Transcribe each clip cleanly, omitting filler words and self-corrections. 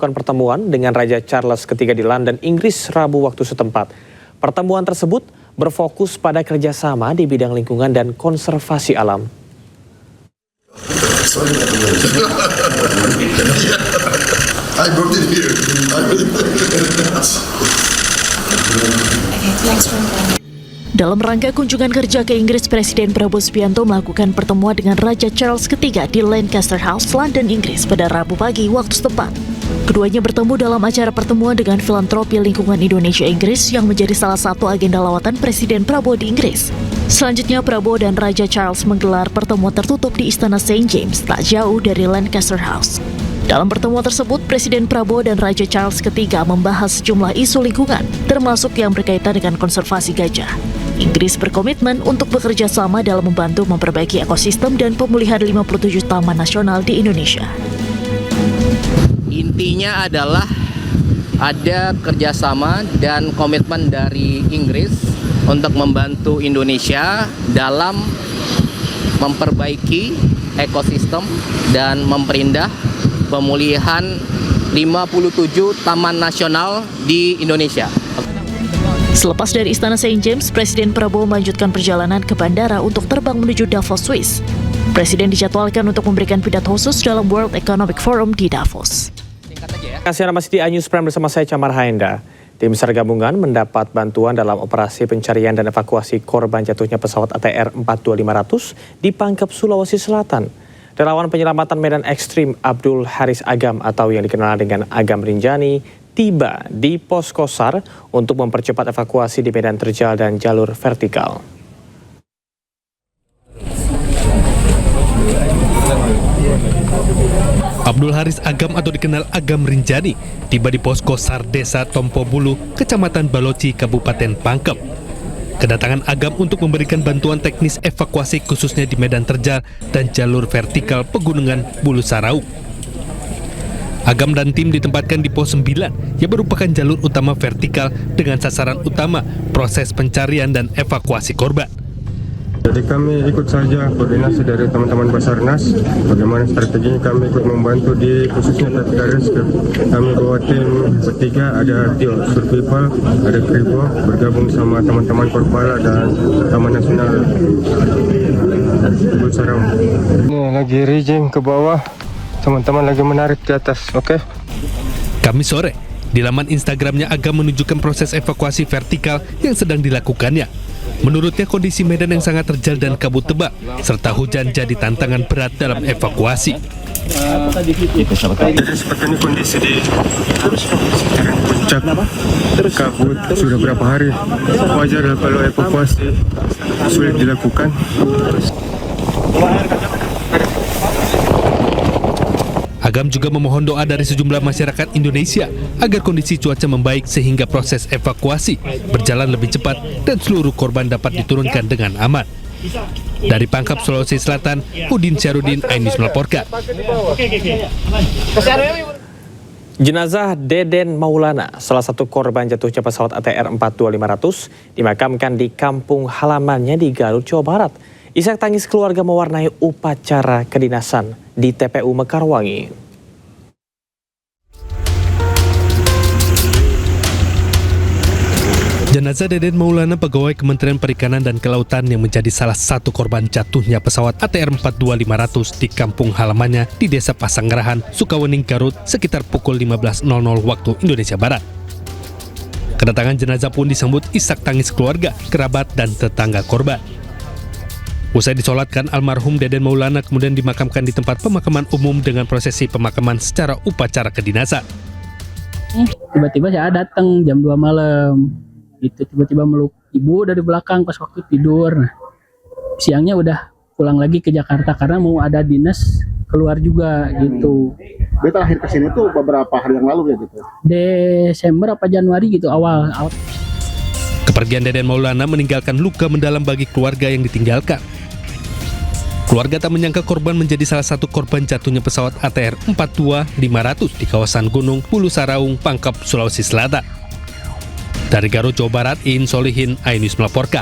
melakukan pertemuan dengan Raja Charles III di London, Inggris, Rabu waktu setempat. Pertemuan tersebut berfokus pada kerjasama di bidang lingkungan dan konservasi alam. Dalam rangka kunjungan kerja ke Inggris, Presiden Prabowo Subianto melakukan pertemuan dengan Raja Charles III di Lancaster House, London, Inggris pada Rabu pagi waktu setempat. Keduanya bertemu dalam acara pertemuan dengan filantropi lingkungan Indonesia Inggris yang menjadi salah satu agenda lawatan Presiden Prabowo di Inggris. Selanjutnya, Prabowo dan Raja Charles menggelar pertemuan tertutup di Istana St. James, tak jauh dari Lancaster House. Dalam pertemuan tersebut, Presiden Prabowo dan Raja Charles III membahas sejumlah isu lingkungan, termasuk yang berkaitan dengan konservasi gajah. Inggris berkomitmen untuk bekerja sama dalam membantu memperbaiki ekosistem dan pemulihan 57 taman nasional di Indonesia. Intinya adalah ada kerjasama dan komitmen dari Inggris untuk membantu Indonesia dalam memperbaiki ekosistem dan memperindah pemulihan 57 taman nasional di Indonesia. Selepas dari Istana St. James, Presiden Prabowo melanjutkan perjalanan ke bandara untuk terbang menuju Davos, Swiss. Presiden dijadwalkan untuk memberikan pidato khusus dalam World Economic Forum di Davos. Terima kasih Anda masih di iNews Prime bersama saya Camar Haenda. Tim SAR gabungan mendapat bantuan dalam operasi pencarian dan evakuasi korban jatuhnya pesawat ATR 42500 di Pangkep, Sulawesi Selatan. Relawan penyelamatan medan ekstrim Abdul Haris Agam atau yang dikenal dengan Agam Rinjani tiba di posko SAR untuk mempercepat evakuasi di medan terjal dan jalur vertikal. Abdul Haris Agam atau dikenal Agam Rinjani tiba di posko SAR Desa Tompobulu, Kecamatan Baloci, Kabupaten Pangkep. Kedatangan Agam untuk memberikan bantuan teknis evakuasi khususnya di medan terjal dan jalur vertikal Pegunungan Bulu Sarauk. Agam dan tim ditempatkan di pos 9 yang merupakan jalur utama vertikal dengan sasaran utama proses pencarian dan evakuasi korban. Jadi kami ikut saja koordinasi dari teman-teman Basarnas, bagaimana strateginya kami ikut membantu di khususnya vertikal rescue. Kami bawa tim bertiga, ada Tio Survival, ada Kribo, bergabung sama teman-teman Korpala dan Taman Nasional Bulu Sarauk. Ini lagi rejim ke bawah. Teman-teman lagi menarik di atas, oke? Kamis sore, di laman Instagramnya Agam menunjukkan proses evakuasi vertikal yang sedang dilakukannya. Menurutnya kondisi medan yang sangat terjal dan kabut tebal, serta hujan jadi tantangan berat dalam evakuasi. Jadi seperti ini kondisi di sekitaran puncak, kabut sudah berapa hari. Wajar kalau evakuasi sulit dilakukan. Agam juga memohon doa dari sejumlah masyarakat Indonesia agar kondisi cuaca membaik sehingga proses evakuasi berjalan lebih cepat dan seluruh korban dapat diturunkan dengan aman. Dari Pangkep, Sulawesi Selatan, Udin Syarudin, iNews melaporkan. Jenazah Deden Maulana, salah satu korban jatuhnya pesawat ATR 42500, dimakamkan di kampung halamannya di Garut, Jawa Barat. Isak tangis keluarga mewarnai upacara kedinasan di TPU Mekarwangi. Jenazah Deden Maulana, pegawai Kementerian Perikanan dan Kelautan yang menjadi salah satu korban jatuhnya pesawat ATR 42500 di kampung halamannya di Desa Pasanggerahan, Sukawening, Garut sekitar pukul 15.00 waktu Indonesia Barat. Kedatangan jenazah pun disambut isak tangis keluarga, kerabat, dan tetangga korban. Usai disolatkan, almarhum Deden Maulana kemudian dimakamkan di tempat pemakaman umum dengan prosesi pemakaman secara upacara kedinasan. Tiba-tiba saya datang jam 2 malam. Itu tiba-tiba meluk ibu dari belakang pas waktu tidur. Nah, siangnya udah pulang lagi ke Jakarta karena mau ada dinas keluar juga gitu. Dia terakhir kesini tuh beberapa hari yang lalu ya gitu? Desember apa Januari gitu awal. Kepergian Deden Maulana meninggalkan luka mendalam bagi keluarga yang ditinggalkan. Keluarga tak menyangka korban menjadi salah satu korban jatuhnya pesawat ATR 42500 di kawasan Gunung Bulu Saraung, Pangkep, Sulawesi Selatan. Dari Garut, Jawa Barat, Iin Solihin, iNews melaporkan.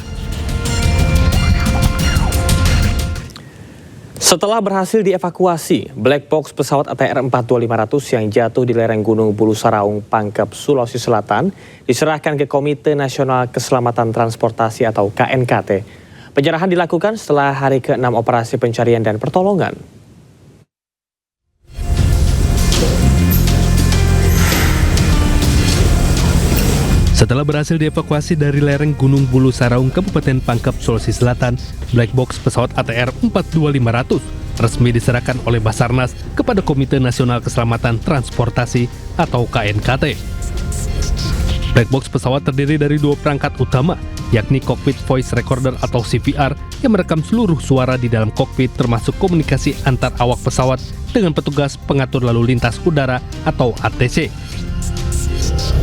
Setelah berhasil dievakuasi, black box pesawat ATR 42500 yang jatuh di lereng Gunung Bulu Saraung, Pangkep, Sulawesi Selatan diserahkan ke Komite Nasional Keselamatan Transportasi atau KNKT. Penyerahan dilakukan setelah hari ke-6 operasi pencarian dan pertolongan. Setelah berhasil dievakuasi dari lereng Gunung Bulu Saraung, Kabupaten Pangkep, Sulawesi Selatan, black box pesawat ATR 42500 resmi diserahkan oleh Basarnas kepada Komite Nasional Keselamatan Transportasi atau KNKT. Black box pesawat terdiri dari 2 perangkat utama, yakni Cockpit Voice Recorder atau CVR yang merekam seluruh suara di dalam kokpit termasuk komunikasi antar awak pesawat dengan petugas pengatur lalu lintas udara atau ATC.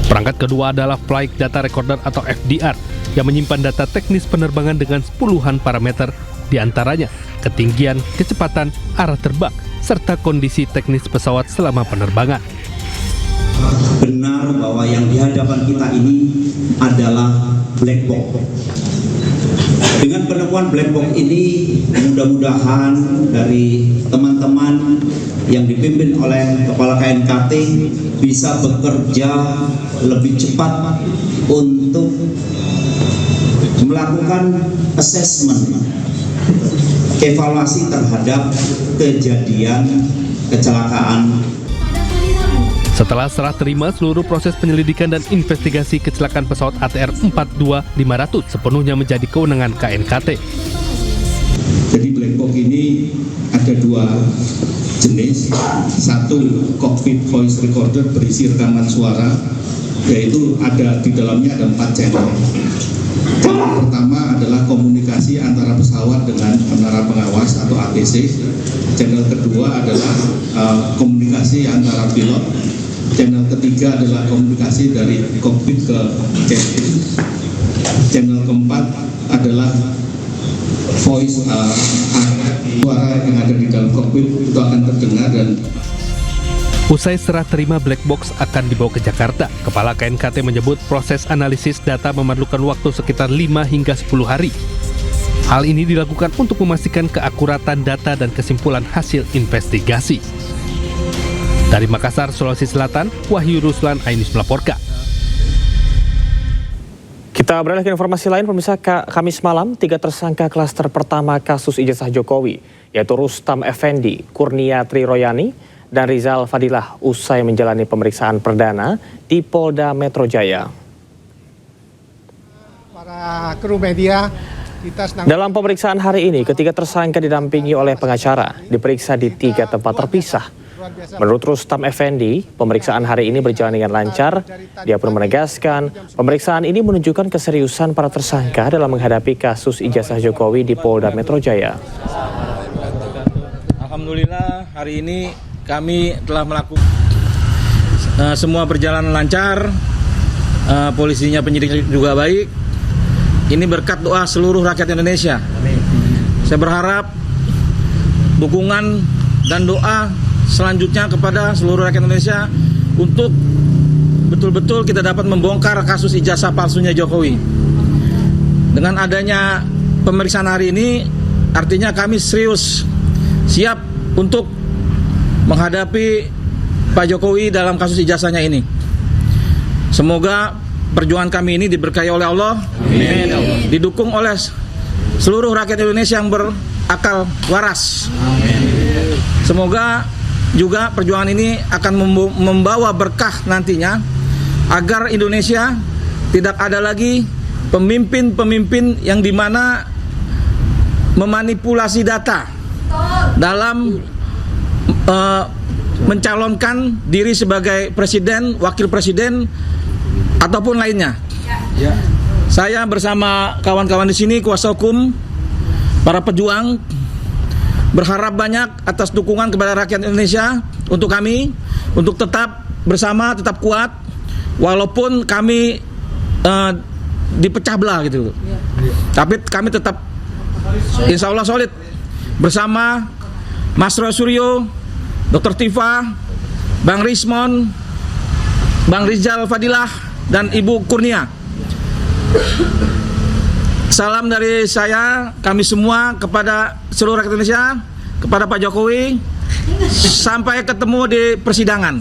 Perangkat kedua adalah Flight Data Recorder atau FDR yang menyimpan data teknis penerbangan dengan puluhan parameter, diantaranya ketinggian, kecepatan, arah terbang, serta kondisi teknis pesawat selama penerbangan. Benar bahwa yang di hadapan kita ini adalah black box. Dengan penemuan black box ini, mudah-mudahan dari teman-teman yang dipimpin oleh Kepala KNKT bisa bekerja lebih cepat untuk melakukan assessment, evaluasi terhadap kejadian kecelakaan. Setelah serah terima, seluruh proses penyelidikan dan investigasi kecelakaan pesawat ATR 42500 sepenuhnya menjadi kewenangan KNKT. Jadi black box ini ada 2 jenis, satu cockpit voice recorder berisi rekaman suara, yaitu ada di dalamnya ada 4 channel. Channel pertama adalah komunikasi antara pesawat dengan menara pengawas atau ATC. Channel kedua adalah komunikasi antara pilot. Channel ketiga adalah komunikasi dari kokpit ke cabin. Channel keempat adalah voice suara yang ada di dalam kokpit itu akan terdengar. Dan usai serah terima, black box akan dibawa ke Jakarta. Kepala KNKT menyebut proses analisis data memerlukan waktu sekitar 5 hingga 10 hari. Hal ini dilakukan untuk memastikan keakuratan data dan kesimpulan hasil investigasi. Dari Makassar, Sulawesi Selatan, Wahyu Ruslan, Ainus melaporkan. Kita beralih ke informasi lain, pemirsa. Kamis malam, 3 tersangka klaster pertama kasus ijazah Jokowi, yaitu Rustam Effendi, Kurnia Triroyani, dan Rizal Fadilah, usai menjalani pemeriksaan perdana di Polda Metro Jaya. Para kru media, dalam pemeriksaan hari ini, ketiga tersangka didampingi oleh pengacara, diperiksa di 3 tempat terpisah. Menurut Rustam Effendi, pemeriksaan hari ini berjalan dengan lancar. Dia pun menegaskan, pemeriksaan ini menunjukkan keseriusan para tersangka dalam menghadapi kasus ijazah Jokowi di Polda Metro Jaya. Alhamdulillah, hari ini kami telah melakukan semua berjalan lancar, polisinya, penyidik juga baik. Ini berkat doa seluruh rakyat Indonesia. Saya berharap dukungan dan doa selanjutnya kepada seluruh rakyat Indonesia untuk betul-betul kita dapat membongkar kasus ijazah palsunya Jokowi. Dengan adanya pemeriksaan hari ini, artinya kami serius siap untuk menghadapi Pak Jokowi dalam kasus ijazahnya ini. Semoga perjuangan kami ini diberkahi oleh Allah, amin, didukung oleh seluruh rakyat Indonesia yang berakal waras. Amin. Semoga juga perjuangan ini akan membawa berkah nantinya, agar Indonesia tidak ada lagi pemimpin-pemimpin yang dimana memanipulasi data dalam mencalonkan diri sebagai presiden, wakil presiden, ataupun lainnya. Saya bersama kawan-kawan di sini, kuasa hukum, para pejuang, berharap banyak atas dukungan kepada rakyat Indonesia untuk kami, untuk tetap bersama, tetap kuat, walaupun kami dipecah belah gitu. Tapi kami tetap insya Allah solid bersama Mas Roy Suryo, Dr. Tifa, Bang Rismon, Bang Rizal Fadilah, dan Ibu Kurnia. Salam dari saya, kami semua kepada seluruh rakyat Indonesia. kepada Pak Jokowi sampai ketemu di persidangan.